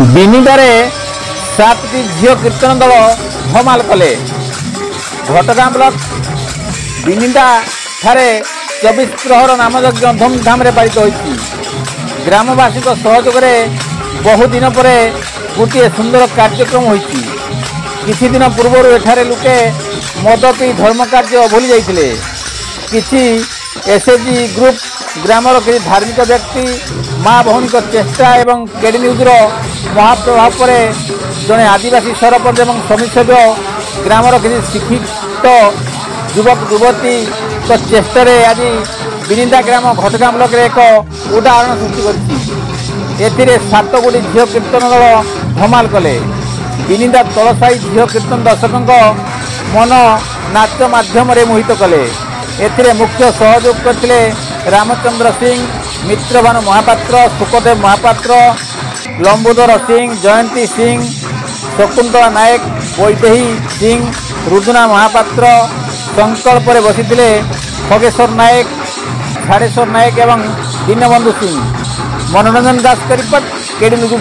बिनिदारे 7टी झील कीर्तन दल धमाल कले। घटगां ब्लॉक बिनिदा ठारे 24 प्रहर नामयज्ञ धूमधाम पालित होती। ग्रामवासी सहयोग बहु दिन पर गोटे सुंदर कार्यक्रम होती। किछि दिन पूर्व एठारे लोके मद पी धर्म कार्य भूली जाइतिले। किछि एसएचजी ग्रुप ग्रामर किछि धार्मिक व्यक्ति माँ भौणी चेष्टा एवं केडी न्यूजर महाप्रभाव पर जड़े आदिवासी सरपंच एवं समिति ग्रामर किछि शिक्षित युवक युवती चेष्टा आज बिनिदा ग्राम घटगां ब्लॉक एक उदाहरण सृष्टि कर 7 गोटी झील कीर्तन दल धमाल कले। बिनिदा तलसाई झील कीर्तन दर्शकों मन नाच माध्यम मोहित कले। एथिरे मुख्य सहयोग करथिले रामचंद्र सिंह, मित्रभानु महापात्र, सुखदेव महापात्र, लंबोदर सिंह, जयंती सिंह, शकुंतला नायक, वैदेही सिंह, रुदुना महापात्र। संकल्प बसिथिले खगेश्वर नायक, झाड़ेश्वर नायक एवं दीनबंधु सिंह। मनोरंजन दास का रिपोर्ट, केडी न्यूज।